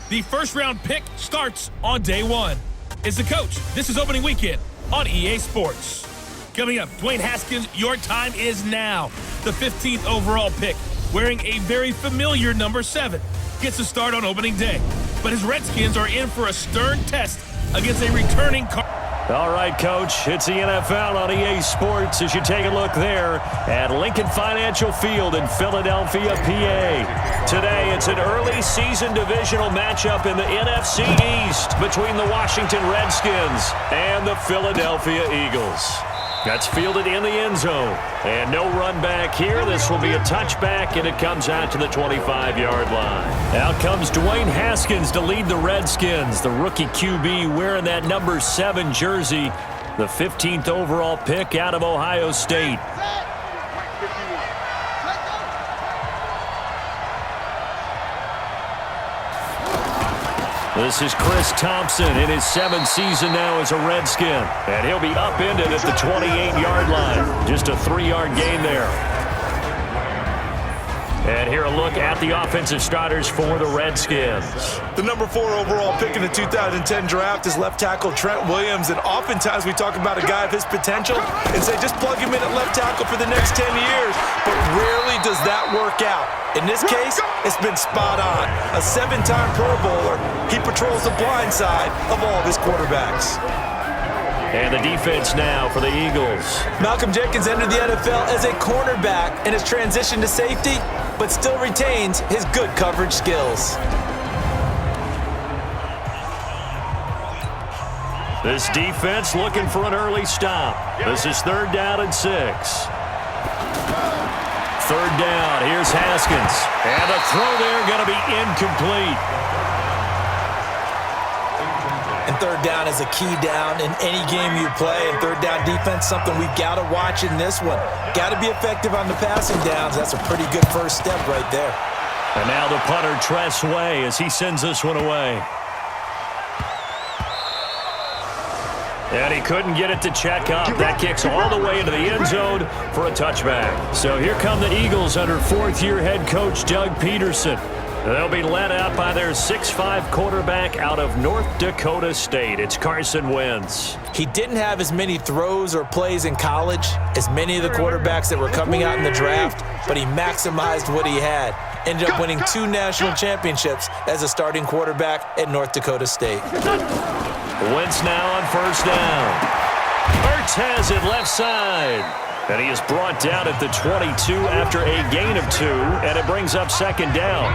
The first-round pick starts on day one. It's the coach. This is opening weekend on EA Sports. Coming up, Dwayne Haskins, your time is now. The 15th overall pick, wearing a very familiar number 7, gets a start on opening day. But his Redskins are in for a stern test against a returning All right, Coach, it's the NFL on EA Sports as you take a look there at Lincoln Financial Field in Philadelphia, PA. Today, it's an early season divisional matchup in the NFC East between the Washington Redskins and the Philadelphia Eagles. That's fielded in the end zone. And no run back here. This will be a touchback, and it comes out to the 25-yard line. Out comes Dwayne Haskins to lead the Redskins. The rookie QB wearing that number 7 jersey. The 15th overall pick out of Ohio State. This is Chris Thompson in his 7th season now as a Redskin. And he'll be upended at the 28-yard line. Just a 3-yard gain there. And here a look at the offensive starters for the Redskins. The number 4 overall pick in the 2010 draft is left tackle Trent Williams. And oftentimes we talk about a guy of his potential and say just plug him in at left tackle for the next 10 years. But rarely does that work out. In this case, it's been spot on. A 7-time Pro Bowler, he patrols the blind side of all of his quarterbacks. And the defense now for the Eagles. Malcolm Jenkins entered the NFL as a cornerback and has transitioned to safety, but still retains his good coverage skills. This defense looking for an early stop. This is 3rd down and 6. 3rd down, here's Haskins. And the throw there going to be incomplete. And 3rd down is a key down in any game you play. And 3rd down defense, something we've got to watch in this one. Got to be effective on the passing downs. That's a pretty good first step right there. And now the punter, Tress Way, as he sends this one away. And he couldn't get it to check up. That kicks all the way into the end zone for a touchback. So here come the Eagles under 4th-year head coach Doug Peterson. They'll be led out by their 6'5" quarterback out of North Dakota State. It's Carson Wentz. He didn't have as many throws or plays in college as many of the quarterbacks that were coming out in the draft, but he maximized what he had. Ended up winning 2 national championships as a starting quarterback at North Dakota State. Wentz now on 1st down. Ertz has it left side. And he is brought down at the 22 after a gain of 2, and it brings up 2nd down.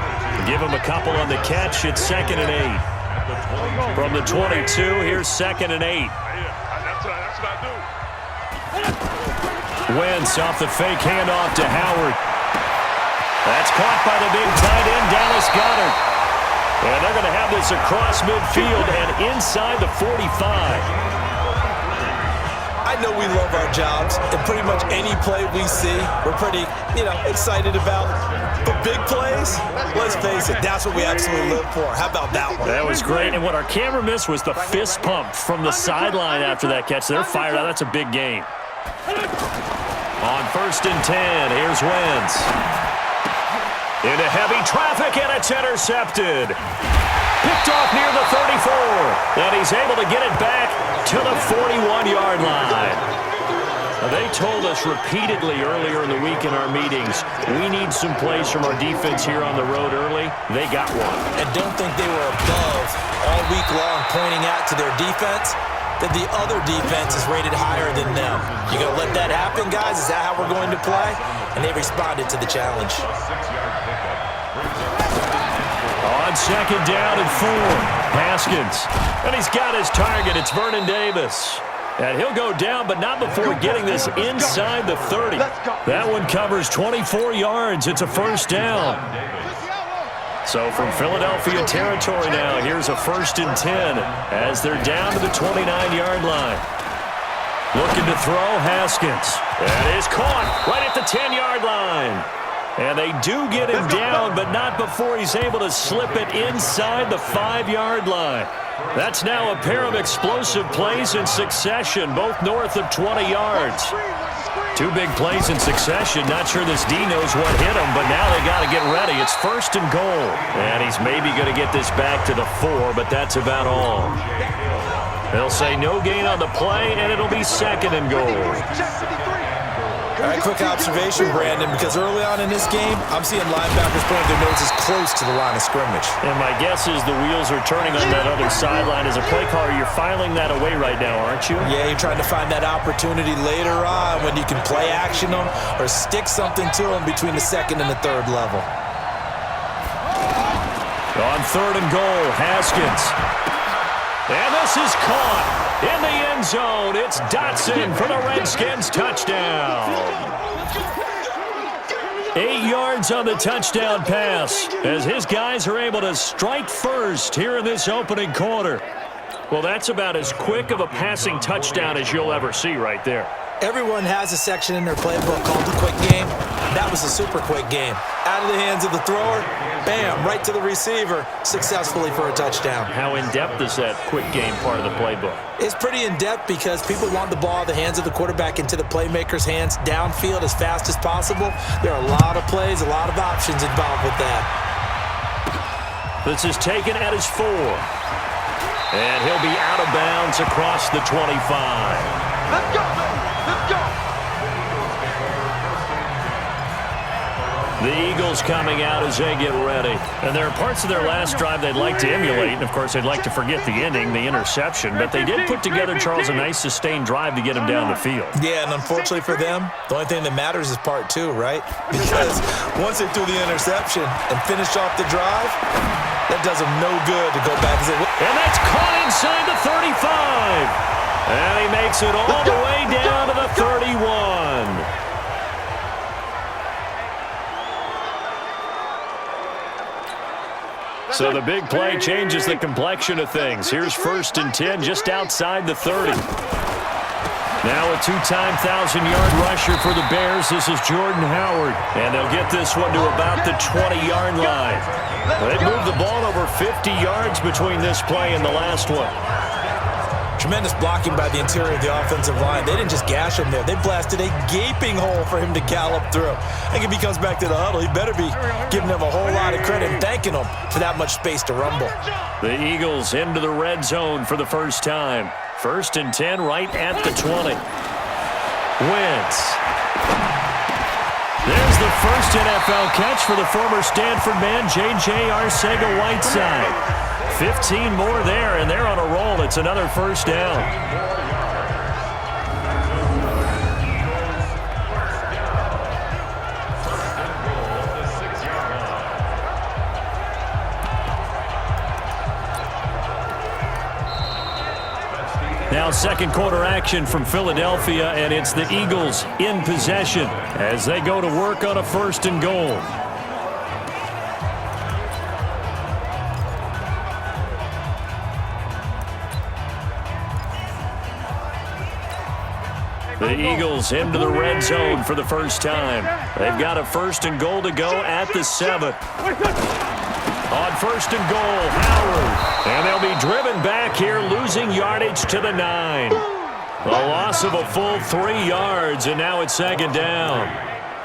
Give him a couple on the catch. It's 2nd and 8. From the 22, here's 2nd and 8. Wentz off the fake handoff to Howard. That's caught by the big tight end, Dallas Goedert. And they're going to have this across midfield and inside the 45. I know we love our jobs, and pretty much any play we see, we're pretty, excited about. But big plays, let's face it, that's what we actually live for. How about that one? That was great, and what our camera missed was the fist pump from the sideline after that catch. They're fired out. That's a big gain. On 1st and 10, here's Wentz. Into heavy traffic, and it's intercepted. Picked off near the 34, and he's able to get it back to the 41-yard line. Now, they told us repeatedly earlier in the week in our meetings, we need some plays from our defense here on the road early. They got one. And don't think they were above all week long pointing out to their defense that the other defense is rated higher than them. You gonna let that happen, guys? Is that how we're going to play? And they responded to the challenge. On 2nd down and 4, Haskins. And he's got his target. It's Vernon Davis. And he'll go down, but not before getting this inside the 30. That one covers 24 yards. It's a 1st down. So from Philadelphia territory now, here's a 1st and 10 as they're down to the 29-yard line. Looking to throw, Haskins. That is caught right at the 10-yard line. And they do get him down, but not before he's able to slip it inside the 5-yard line. That's now a pair of explosive plays in succession, both north of 20 yards. Two big plays in succession. Not sure this D knows what hit him, but now they got to get ready. It's 1st and goal. And he's maybe going to get this back to the 4, but that's about all. They'll say no gain on the play, and it'll be 2nd and goal. All right, quick observation, Brandon, because early on in this game, I'm seeing linebackers pointing their noses close to the line of scrimmage. And my guess is the wheels are turning on that other sideline. As a play caller, you're filing that away right now, aren't you? Yeah, you're trying to find that opportunity later on when you can play action them or stick something to them between the 2nd and the 3rd level. On 3rd and goal, Haskins. And this is caught. In the end zone, it's Dotson for the Redskins touchdown. 8 yards on the touchdown pass as his guys are able to strike first here in this opening quarter. Well, that's about as quick of a passing touchdown as you'll ever see right there. Everyone has a section in their playbook called the quick game. That was a super quick game. Out of the hands of the thrower, bam, right to the receiver, successfully for a touchdown. How in-depth is that quick game part of the playbook? It's pretty in-depth because people want the ball out of the hands of the quarterback into the playmaker's hands downfield as fast as possible. There are a lot of plays, a lot of options involved with that. This is taken at his 4. And he'll be out of bounds across the 25. Let's go, baby. Let's go. The Eagles coming out as they get ready. And there are parts of their last drive they'd like to emulate. And, of course, they'd like to forget the ending, the interception. But they did put together, Charles, a nice sustained drive to get him down the field. Yeah, and unfortunately for them, the only thing that matters is part 2, right? Because once they threw the interception and finished off the drive, that does them no good to go back and say, and that's caught inside the 35. And he makes it all the way down to the 31. So the big play changes the complexion of things. Here's 1st and 10 just outside the 30. Now a 2-time 1,000-yard rusher for the Bears. This is Jordan Howard. And they'll get this one to about the 20-yard line. They moved the ball over 50 yards between this play and the last one. Tremendous blocking by the interior of the offensive line. They didn't just gash him there. They blasted a gaping hole for him to gallop through. I think if he comes back to the huddle, he better be giving them a whole lot of credit and thanking them for that much space to rumble. The Eagles into the red zone for the first time. 1st and 10 right at the 20. Wentz. There's the first NFL catch for the former Stanford man, J.J. Arcega-Whiteside. 15 more there, and they're on a roll. It's another first down. Now 2nd quarter action from Philadelphia, and it's the Eagles in possession as they go to work on a 1st and goal. The Eagles into the red zone for the first time. They've got a 1st and goal to go at the 7. On 1st and goal, Howard. And they'll be driven back here, losing yardage to the 9. A loss of a full 3 yards, and now it's 2nd down.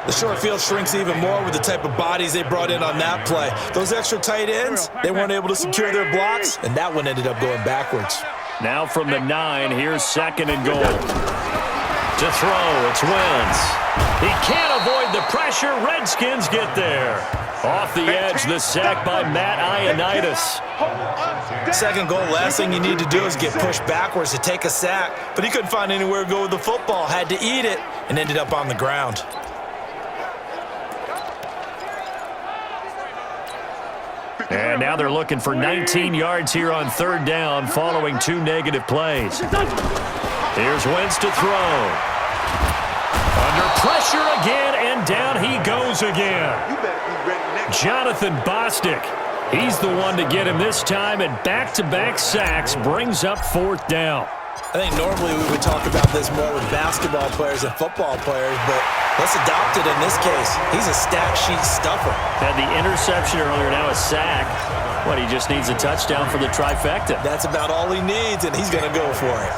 The short field shrinks even more with the type of bodies they brought in on that play. Those extra tight ends, they weren't able to secure their blocks, and that one ended up going backwards. Now from the 9, here's 2nd and goal. To throw, it's Wentz. He can't avoid the pressure. Redskins get there. Off the edge, the sack by Matt Ioannidis. 2nd goal, last thing you need to do is get pushed backwards to take a sack. But he couldn't find anywhere to go with the football, had to eat it, and ended up on the ground. And now they're looking for 19 yards here on 3rd down following 2 negative plays. Here's Wentz to throw. Under pressure again, and down he goes again. Jonathan Bostic. He's the one to get him this time, and back-to-back sacks brings up 4th down. I think normally we would talk about this more with basketball players and football players, but let's adopt it in this case. He's a stat sheet stuffer. Had the interception earlier, now a sack. What, he just needs a touchdown for the trifecta. That's about all he needs, and he's going to go for it.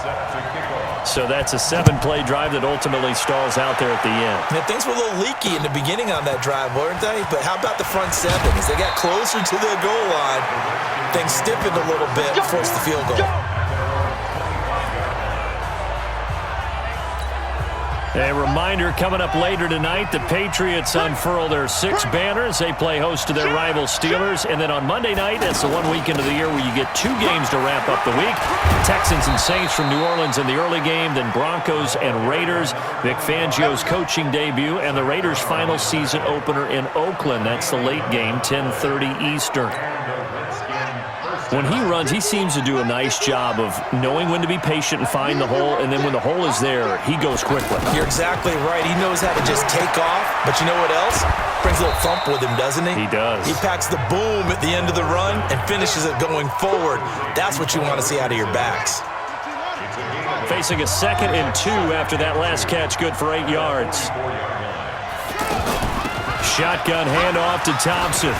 So that's a 7-play drive that ultimately stalls out there at the end. Yeah, things were a little leaky in the beginning on that drive, weren't they? But how about the front seven? As they got closer to the goal line, things stiffened a little bit, forced the field goal. A reminder coming up later tonight, the Patriots unfurl their 6 banners. They play host to their rival Steelers. And then on Monday night, that's the one weekend of the year where you get 2 games to wrap up the week. Texans and Saints from New Orleans in the early game, then Broncos and Raiders. Vic Fangio's coaching debut and the Raiders' final season opener in Oakland. That's the late game, 10:30 Eastern. When he runs, he seems to do a nice job of knowing when to be patient and find the hole, and then when the hole is there, he goes quickly. You're exactly right. He knows how to just take off, but you know what else? Brings a little thump with him, doesn't he? He does. He packs the boom at the end of the run and finishes it going forward. That's what you want to see out of your backs. Facing a 2nd and 2 after that last catch, good for 8 yards. Shotgun handoff to Thompson.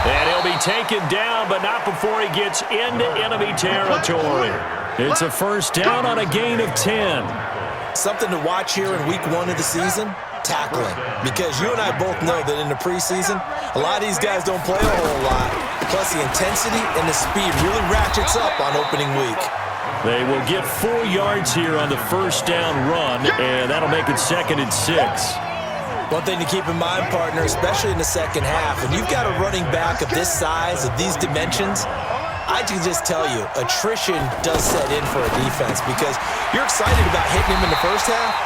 And he'll be taken down, but not before he gets into enemy territory. It's a first down on a gain of 10. Something to watch here in week 1 of the season, tackling. Because you and I both know that in the preseason, a lot of these guys don't play a whole lot. Plus the intensity and the speed really ratchets up on opening week. They will get 4 yards here on the first down run, and that'll make it 2nd and 6. One thing to keep in mind, partner, especially in the second half, when you've got a running back of this size, of these dimensions, I can just tell you, attrition does set in for a defense because you're excited about hitting him in the first half,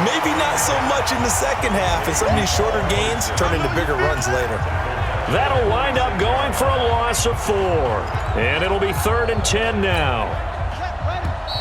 maybe not so much in the second half, and some of these shorter gains turn into bigger runs later. That'll wind up going for a loss of 4, and it'll be 3rd and 10 now.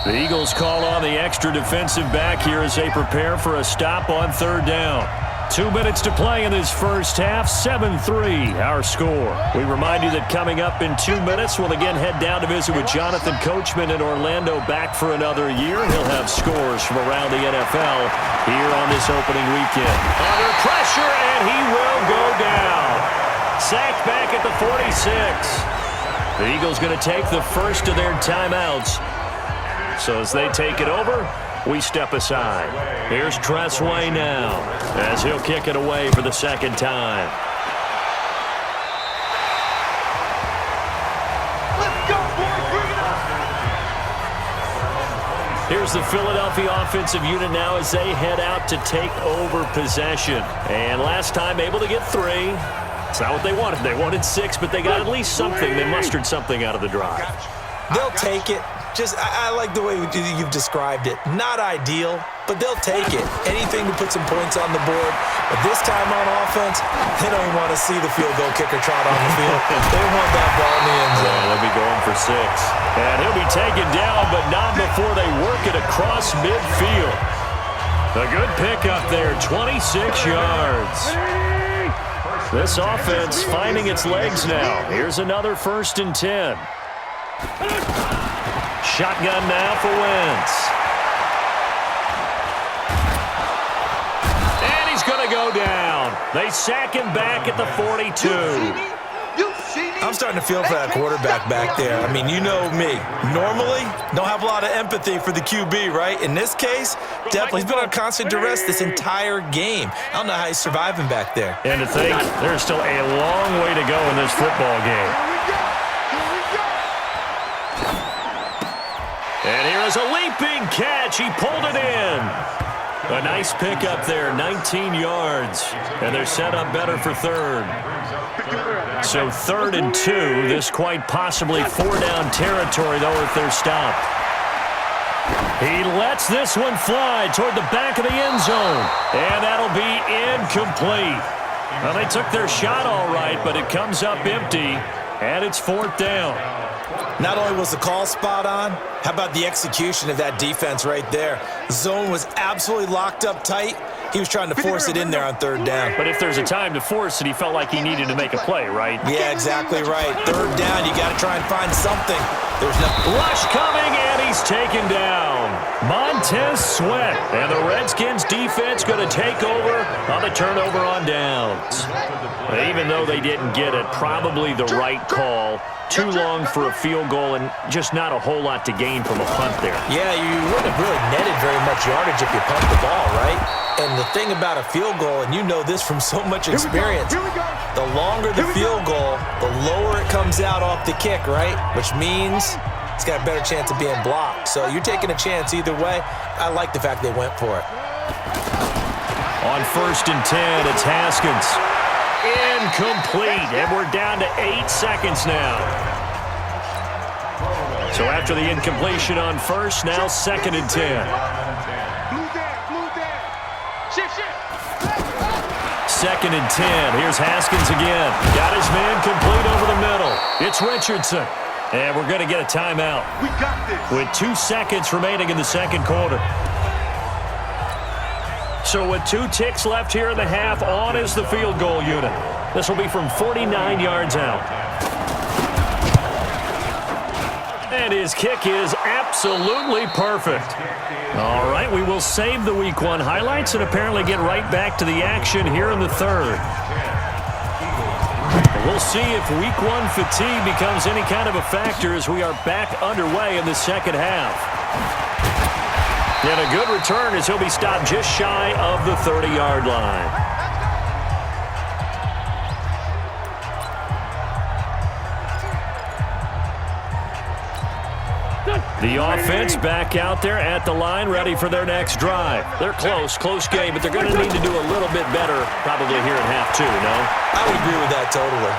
The Eagles call on the extra defensive back here as they prepare for a stop on 3rd down. 2 minutes to play in this first half, 7-3 our score. We remind you that coming up in 2 minutes, we'll again head down to visit with Jonathan Coachman in Orlando, back for another year. He'll have scores from around the NFL here on this opening weekend. Under pressure, and he will go down. Sacked back at the 46. The Eagles going to take the first of their timeouts. So as they take it over, we step aside. Here's Tressway now as he'll kick it away for the 2nd time. Let's go, boys. Bring it up. Here's the Philadelphia offensive unit now as they head out to take over possession. And last time able to get 3. It's not what they wanted. They wanted 6, but they got at least something. They mustered something out of the drive. They'll take it. I like the way you've described it. Not ideal, but they'll take it. Anything to put some points on the board. But this time on offense, they don't even want to see the field goal kicker trot on the field. They want that ball in the end zone. Yeah, they'll be going for 6. And he'll be taken down, but not before they work it across midfield. A good pickup there, 26 yards. This offense finding its legs now. Here's another 1st and 10. Shotgun now for Wentz. And he's going to go down. They sack him back at the 42. I'm starting to feel for that quarterback back there. I mean, you know me. Normally, don't have a lot of empathy for the QB, right? In this case, definitely. He's been on constant duress this entire game. I don't know how he's surviving back there. And to think, there's still a long way to go in this football game. And here is a leaping catch. He pulled it in. A nice pickup there, 19 yards. And they're set up better for 3rd. So 3rd and 2. This quite possibly 4-down territory, though, if they're stopped. He lets this one fly toward the back of the end zone. And that'll be incomplete. Well, they took their shot all right, but it comes up empty. And it's 4th down. Not only was the call spot on, how about the execution of that defense right there? Zone was absolutely locked up tight. He was trying to force it in there on 3rd down. But if there's a time to force it, he felt like he needed to make a play, right? Yeah, exactly right. 3rd down, you got to try and find something. There's no rush coming, and he's taken down. Montez Sweat. And the Redskins defense going to take over on the turnover on downs. Even though they didn't get it, probably the right call. Too long for a field goal and just not a whole lot to gain from a punt there. Yeah, you wouldn't have really netted very much yardage if you pumped the ball, right? And the thing about a field goal, and you know this from so much experience, the longer the field goal, the lower it comes out off the kick, right? Which means it's got a better chance of being blocked. So you're taking a chance either way. I like the fact they went for it. On 1st and 10, it's Haskins. Incomplete, and we're down to 8 seconds now. So after the incompletion on 1st, now 2nd and 10. Second and 10. Here's Haskins again. Got his man complete over the middle. It's Richardson. And we're going to get a timeout. We got this. With 2 seconds remaining in the second quarter. So with 2 ticks left here in the half, on is the field goal unit. This will be from 49 yards out. And his kick is absolutely perfect. All right, we will save the Week 1 highlights and apparently get right back to the action here in the third. We'll see if Week 1 fatigue becomes any kind of a factor as we are back underway in the second half. And a good return as he'll be stopped just shy of the 30-yard line. The offense back out there at the line, ready for their next drive. They're close game, but they're going to need to do a little bit better probably here in half 2, no? I would agree with that totally.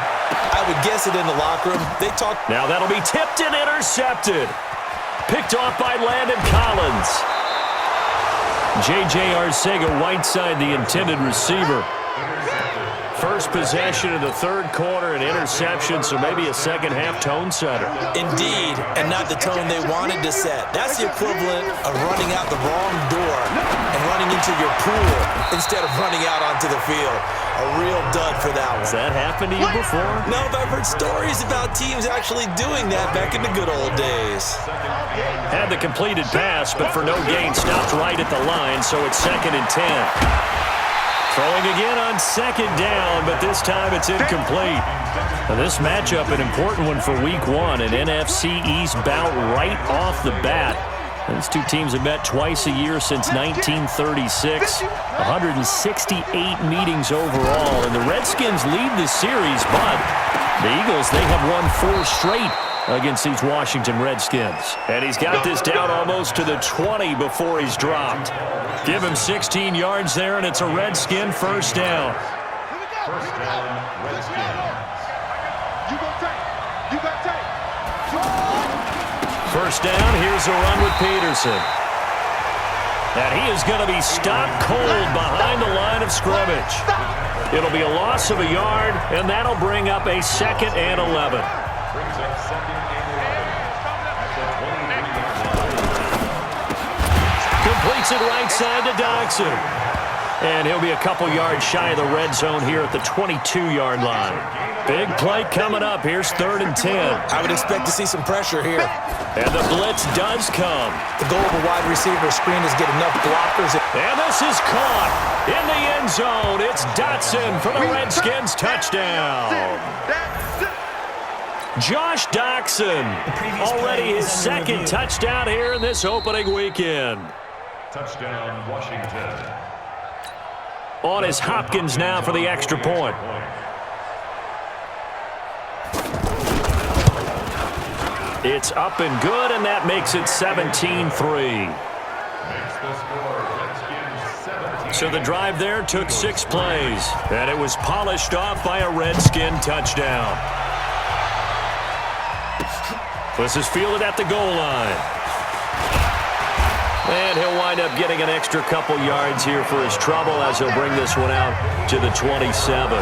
I would guess it in the locker room. They talk. Now that'll be tipped and intercepted. Picked off by Landon Collins. J.J. Arcega-Whiteside, the intended receiver. First possession of the third quarter, an interception, so maybe a second-half tone setter. Indeed, and not the tone they wanted to set. That's the equivalent of running out the wrong door and running into your pool instead of running out onto the field. A real dud for that one. Has that happened to you before? No, but I've heard stories about teams actually doing that back in the good old days. Had the completed pass, but for no gain, stopped right at the line, so it's 2nd and 10. Throwing again on 2nd down, but this time it's incomplete. Now this matchup, an important one for Week 1, an NFC East bout right off the bat. These two teams have met twice a year since 1936, 168 meetings overall, and the Redskins lead the series, but the Eagles, they have won 4 straight against these Washington Redskins. And he's got this down almost to the 20 before he's dropped. Give him 16 yards there, and it's a Redskin first down. First down, Redskins. You got tape. First down, here's a run with Peterson. And he is going to be stopped cold behind the line of scrimmage. It'll be a loss of a yard, and that'll bring up a 2nd and 11. Completes it right side to Dodson. And he'll be a couple yards shy of the red zone here at the 22-yard line. Big play coming up. Here's 3rd and 10. I would expect to see some pressure here. And the blitz does come. The goal of a wide receiver screen is get enough blockers. And this is caught in the end zone. It's Dotson for the Redskins touchdown. Josh Doctson, already his 2nd touchdown here in this opening weekend. Touchdown, Washington. On is Hopkins now for the extra point. It's up and good, and that makes it 17-3. So the drive there took 6 plays, and it was polished off by a Redskin touchdown. This is fielded at the goal line. And he'll wind up getting an extra couple yards here for his trouble as he'll bring this one out to the 27.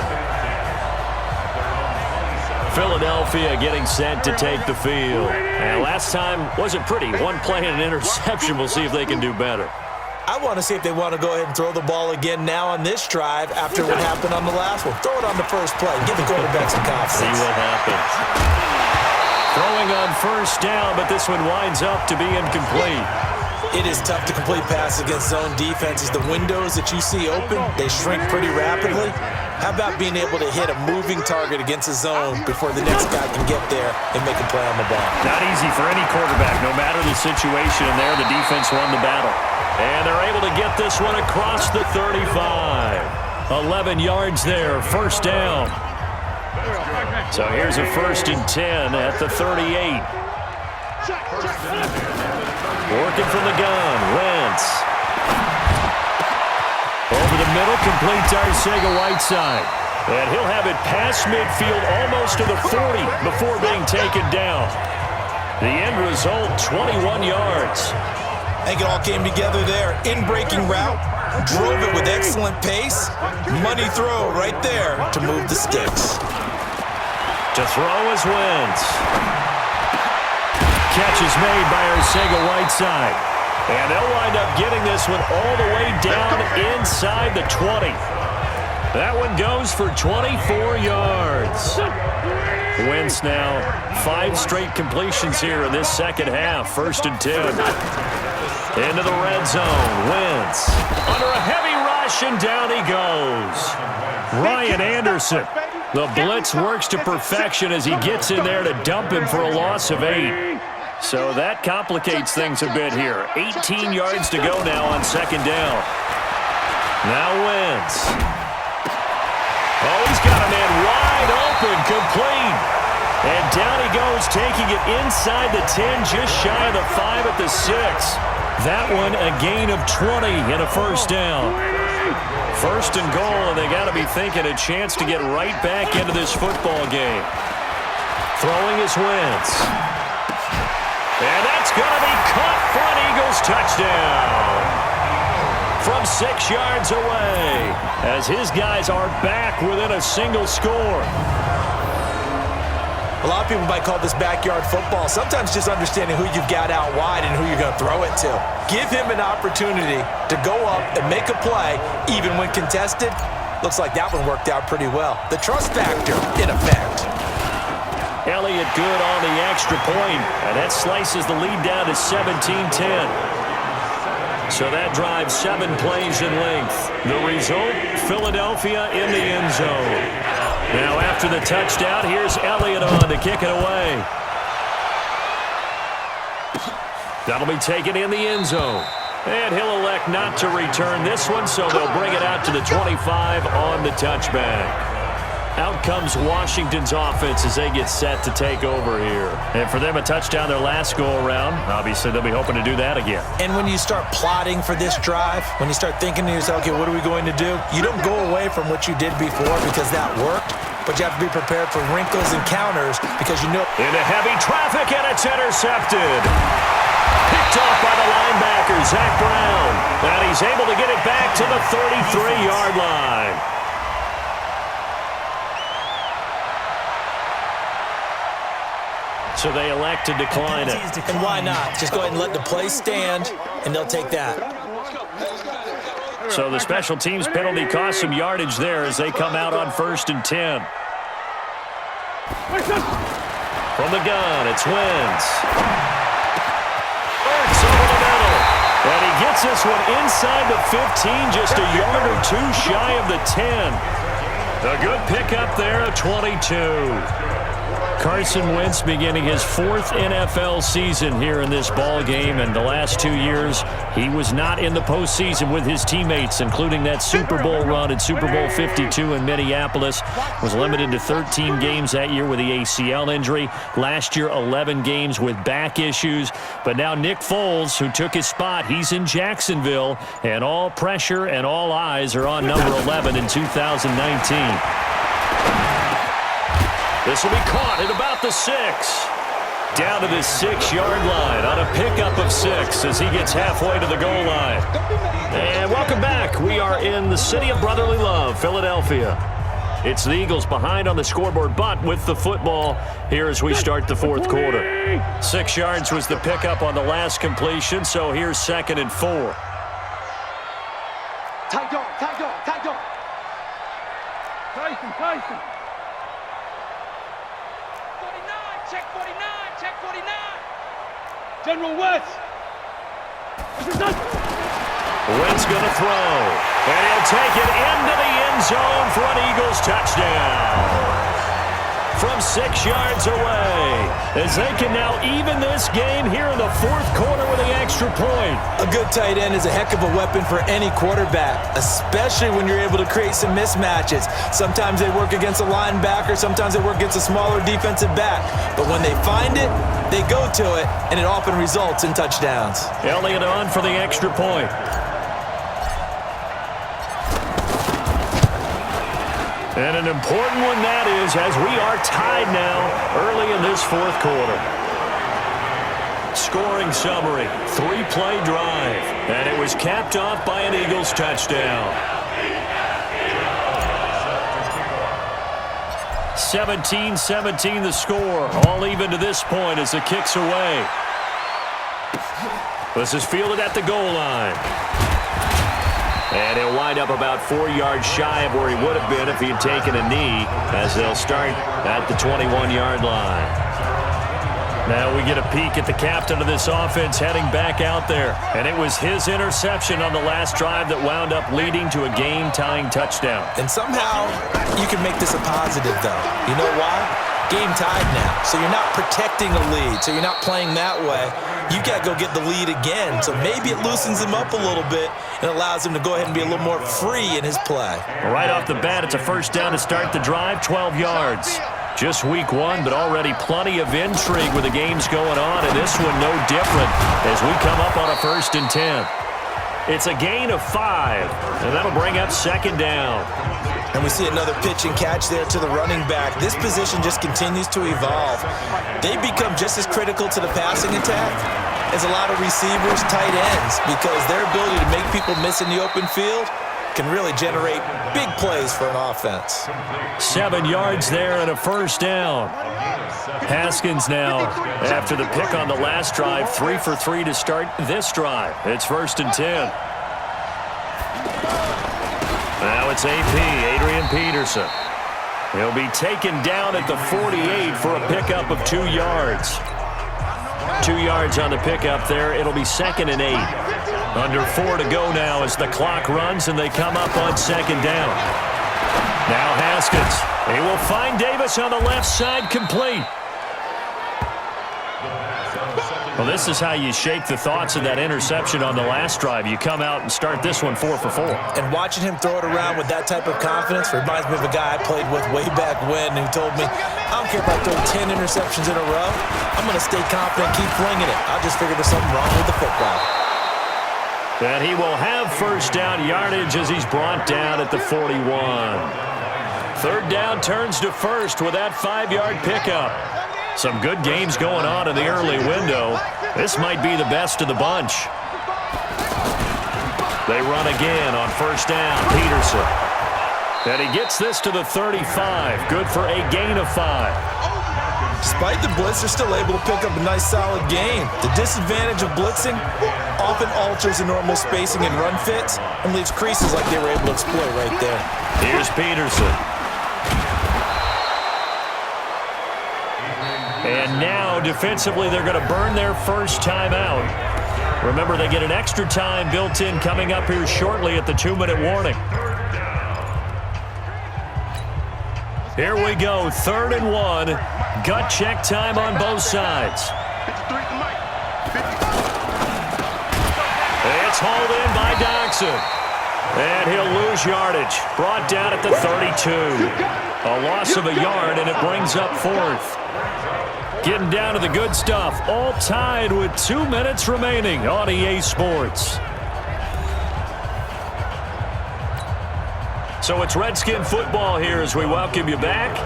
Philadelphia getting set to take the field. And last time wasn't pretty. 1 play and an interception. We'll see if they can do better. I want to see if they want to go ahead and throw the ball again now on this drive after what happened on the last one. Throw it on the first play. Give the quarterback some confidence. See what happens. Throwing on 1st down, but this one winds up to be incomplete. It is tough to complete passes against zone defenses. The windows that you see open, they shrink pretty rapidly. How about being able to hit a moving target against a zone before the next guy can get there and make a play on the ball? Not easy for any quarterback, no matter the situation. And there, the defense won the battle. And they're able to get this one across the 35. 11 yards there, first down. So here's a 1st and 10 at the 38. Working from the gun, Wentz. Over the middle, complete to Arcega-Whiteside. And he'll have it past midfield, almost to the 40 before being taken down. The end result, 21 yards. I think it all came together there. In-breaking route, drove it with excellent pace. Money throw right there to move the sticks. To throw is Wentz. Catch is made by Arcega-Whiteside. And they'll wind up getting this one all the way down inside the 20. That one goes for 24 yards. Wentz now 5 straight completions here in this second half. 1st and 10. Into the red zone. Wentz under a heavy rush, and down he goes. Ryan Anderson. The blitz works to perfection as he gets in there to dump him for a loss of 8. So that complicates things a bit here. 18 yards to go now on 2nd down. Now Wentz. Oh, he's got a man wide open, complete. And down he goes, taking it inside the 10, just shy of the 5 at the 6. That one a gain of 20 and a 1st down. 1st and goal, and they got to be thinking a chance to get right back into this football game. Throwing is Wentz. And that's going to be caught for an Eagles touchdown. From 6 yards away, as his guys are back within a single score. A lot of people might call this backyard football. Sometimes just understanding who you've got out wide and who you're going to throw it to. Give him an opportunity to go up and make a play, even when contested. Looks like that one worked out pretty well. The trust factor in effect. Elliott good on the extra point, and that slices the lead down to 17-10. So that drives 7 plays in length. The result, Philadelphia in the end zone. Now after the touchdown, here's Elliott on to kick it away. That'll be taken in the end zone. And he'll elect not to return this one, so they'll bring it out to the 25 on the touchback. Out comes Washington's offense as they get set to take over here. And for them, a touchdown their last go-around. Obviously, they'll be hoping to do that again. And when you start plotting for this drive, when you start thinking to yourself, okay, what are we going to do? You don't go away from what you did before because that worked, but you have to be prepared for wrinkles and counters because you know. Into heavy traffic, and it's intercepted. Picked off by the linebacker, Zach Brown. And he's able to get it back to the 33-yard line. So they elect to decline it. And why not? Just go ahead and let the play stand, and they'll take that. So the special teams penalty cost some yardage there as they come out on 1st and 10. From the gun, it's Wentz. Burks over the middle. And he gets this one inside the 15, just a yard or 2 shy of the 10. A good pickup there, a 22. Carson Wentz beginning his 4th NFL season here in this ball game, and the last 2 years he was not in the postseason with his teammates, including that Super Bowl run at Super Bowl 52 in Minneapolis. Was limited to 13 games that year with the ACL injury. Last year, 11 games with back issues. But now Nick Foles, who took his spot, he's in Jacksonville, and all pressure and all eyes are on number 11 in 2019. This will be caught at about the 6. Down to the 6-yard line on a pickup of 6 as he gets halfway to the goal line. And welcome back. We are in the city of brotherly love, Philadelphia. It's the Eagles behind on the scoreboard, but with the football here as we start the 4th quarter. 6 yards was the pickup on the last completion, so here's 2nd and 4. Tight dog, tight dog, tight dog. Tyson. 49, check 49, check 49. General West. Wentz going to throw. And he'll take it into the end zone for an Eagles touchdown. From 6 yards away, as they can now even this game here in the fourth quarter with the extra point. A good tight end is a heck of a weapon for any quarterback, especially when you're able to create some mismatches. Sometimes they work against a linebacker, sometimes they work against a smaller defensive back. But when they find it, they go to it, and it often results in touchdowns. Elliott on for the extra point. And an important one that is, as we are tied now early in this fourth quarter. Scoring summary, 3-play drive, and it was capped off by an Eagles touchdown. 17-17 the score, all even to this point as the kick's away. This is fielded at the goal line. And he'll wind up about 4 yards shy of where he would have been if he had taken a knee, as they'll start at the 21-yard line. Now we get a peek at the captain of this offense heading back out there. And it was his interception on the last drive that wound up leading to a game-tying touchdown. And somehow you can make this a positive, though. You know why? Game tied now. So you're not protecting a lead. So you're not playing that way. You got to go get the lead again. So maybe it loosens him up a little bit and allows him to go ahead and be a little more free in his play. Right off the bat, it's a first down to start the drive, 12 yards. Just week one, but already plenty of intrigue with the games going on, and this one no different as we come up on a 1st and 10. It's a gain of 5, and that'll bring up 2nd down. And we see another pitch and catch there to the running back. This position just continues to evolve. They become just as critical to the passing attack as a lot of receivers, tight ends, because their ability to make people miss in the open field can really generate big plays for an offense. 7 yards there and a 1st down. Haskins now, after the pick on the last drive, 3 for 3 to start this drive. It's 1st and 10. Now it's AP, Adrian Peterson. He'll be taken down at the 48 for a pickup of 2 yards. 2 yards on the pickup there. It'll be 2nd and 8. Under 4 to go now as the clock runs and they come up on 2nd down. Now Haskins. He will find Davis on the left side, complete. Well, this is how you shake the thoughts of that interception on the last drive. You come out and start this one 4 for 4. And watching him throw it around with that type of confidence reminds me of a guy I played with way back when who told me, I don't care if I throw 10 interceptions in a row. I'm going to stay confident, keep flinging it. I just figured there's something wrong with the football. And he will have 1st down yardage as he's brought down at the 41. 3rd down turns to 1st with that 5-yard pickup. Some good games going on in the early window. This might be the best of the bunch. They run again on 1st down, Peterson. And he gets this to the 35. Good for a gain of 5. Despite the blitz, they're still able to pick up a nice, solid gain. The disadvantage of blitzing often alters the normal spacing and run fits and leaves creases like they were able to exploit right there. Here's Peterson. And now, defensively, they're going to burn their first timeout. Remember, they get an extra time built in coming up here shortly at the 2-minute warning. Here we go, 3rd and 1. Gut check time on both sides. It's hauled in by Doxson. And he'll lose yardage. Brought down at the 32. A loss of a yard, and it brings up 4th. Getting down to the good stuff. All tied with 2 minutes remaining on EA Sports. So it's Redskin football here as we welcome you back.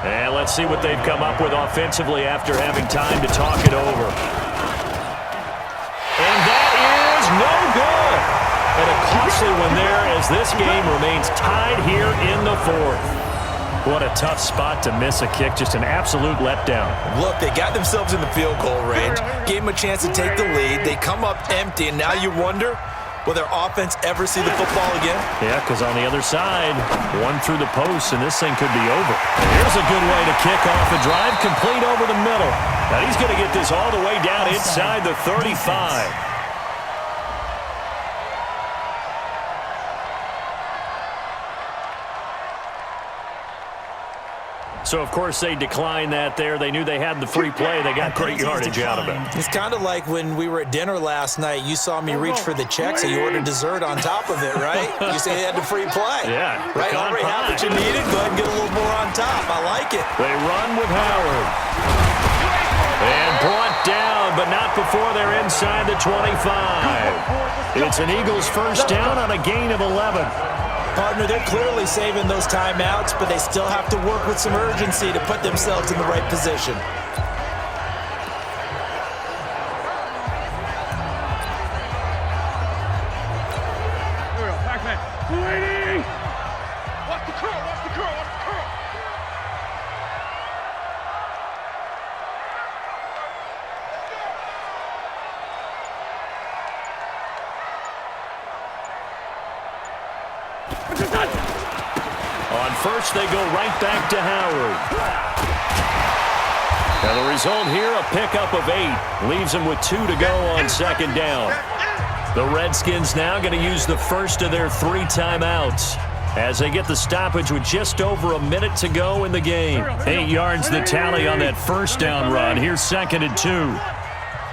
And let's see what they've come up with offensively after having time to talk it over. And that is no good. And a costly one there as this game remains tied here in the 4th. What a tough spot to miss a kick. Just an absolute letdown. Look, they got themselves in the field goal range, gave them a chance to take the lead. They come up empty, and now you wonder, will their offense ever see the football again? Yeah, because on the other side, one through the post, and this thing could be over. And here's a good way to kick off a drive, complete over the middle. Now he's going to get this all the way down inside the 35. So, of course, they declined that there. They knew they had the free play. They got great yardage out of it. It's kind of like when we were at dinner last night. You saw me reach for the check, so you ordered dessert on top of it, right? You say you had the free play. Yeah. Right? Already have what you needed. Go ahead and get a little more on top. I like it. They run with Howard. And brought down, but not before they're inside the 25. It's an Eagles first down on a gain of 11. Partner, they're clearly saving those timeouts, but they still have to work with some urgency to put themselves in the right position. Watch the curl, watch the curl, watch the curl. On first, they go right back to Howard. And the result here, a pickup of 8. Leaves them with 2 to go on second down. The Redskins now going to use the first of their 3 timeouts as they get the stoppage with just over a minute to go in the game. 8 yards the tally on that first down run. Here's 2nd and 2.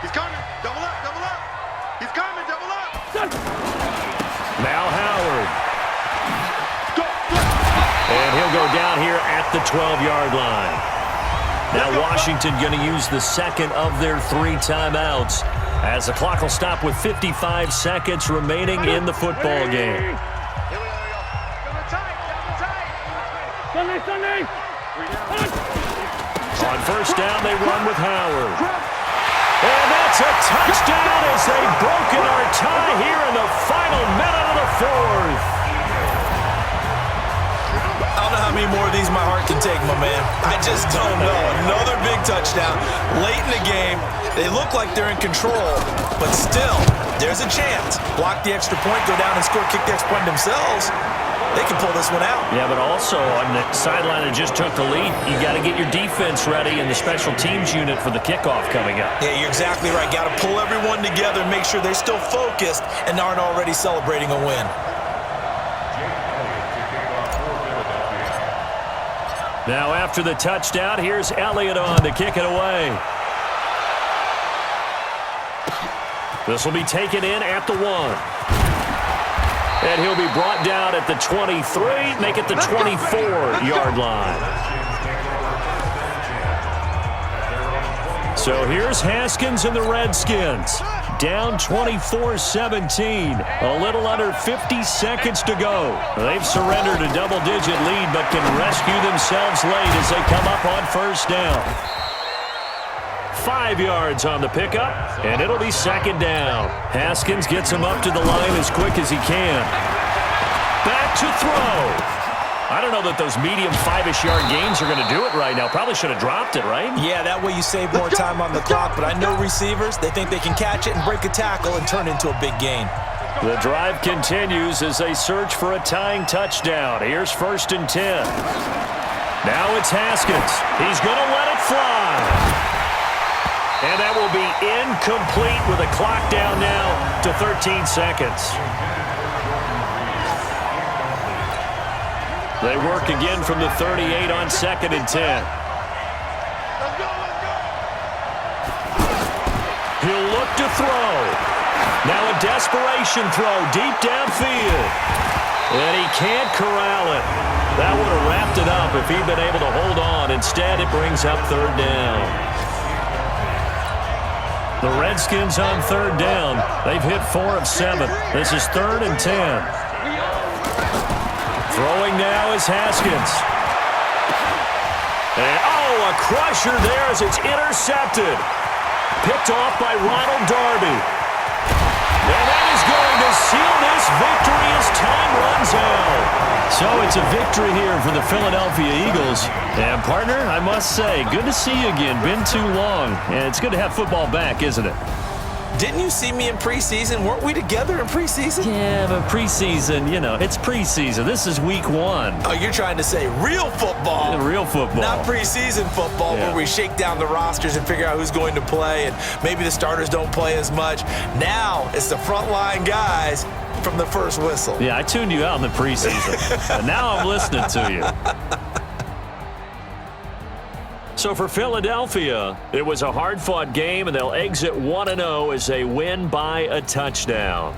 He's coming, double up, double up. He's coming, double up. Now Howard. And he'll go down here at the 12-yard line. Now Washington going to use the second of their 3 timeouts as the clock will stop with 55 seconds remaining in the football game. On first down, they run with Howard. And that's a touchdown as they've broken our tie here in the final minute of the 4th. I don't know how many more of these my heart can take, my man. I just don't know. Another big touchdown late in the game. They look like they're in control, but still, there's a chance. Block the extra point, go down and score, kick the extra point themselves. They can pull this one out. Yeah, but also on the sideline that just took the lead, you got to get your defense ready and the special teams unit for the kickoff coming up. Yeah, you're exactly right. Got to pull everyone together and make sure they're still focused and aren't already celebrating a win. Now after the touchdown, here's Elliott on to kick it away. This will be taken in at the 1. And he'll be brought down at the 23, make it the 24-yard line. So here's Haskins and the Redskins. Down 24-17. A little under 50 seconds to go. They've surrendered a double-digit lead, but can rescue themselves late as they come up on first down. 5 yards on the pickup, and it'll be second down. Haskins gets him up to the line as quick as he can. Back to throw. I don't know that those medium 5-ish yard gains are going to do it right now. Probably should have dropped it, right? Yeah, that way you save more time on the clock, but I know receivers, they think they can catch it and break a tackle and turn into a big gain. The drive continues as they search for a tying touchdown. Here's 1st and 10. Now it's Haskins. He's going to let it fly. And that will be incomplete with a clock down now to 13 seconds. They work again from the 38 on 2nd and 10. He'll look to throw. Now a desperation throw deep downfield. And he can't corral it. That would have wrapped it up if he'd been able to hold on. Instead, it brings up 3rd down. The Redskins on 3rd down. They've hit 4 of 7. This is 3rd and 10. Throwing now is Haskins. And, a crusher there as it's intercepted. Picked off by Ronald Darby. And that is going to seal this victory as time runs out. So it's a victory here for the Philadelphia Eagles. And, partner, I must say, good to see you again. Been too long. And it's good to have football back, isn't it? Didn't you see me in preseason? Weren't we together in preseason? Yeah, but preseason, it's preseason. This is week 1. Oh, you're trying to say real football. Yeah, real football. Not preseason football where we shake down the rosters and figure out who's going to play, and maybe the starters don't play as much. Now it's the frontline guys from the first whistle. Yeah, I tuned you out in the preseason. And now I'm listening to you. So for Philadelphia, it was a hard-fought game, and they'll exit 1-0 as they win by a touchdown.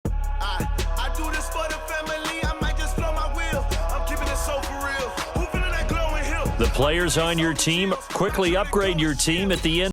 I do this for the family. I might just blow my wheel. I'm keeping it so for real. Hooping in that glowing hill. The players on your team, quickly upgrade your team at the end.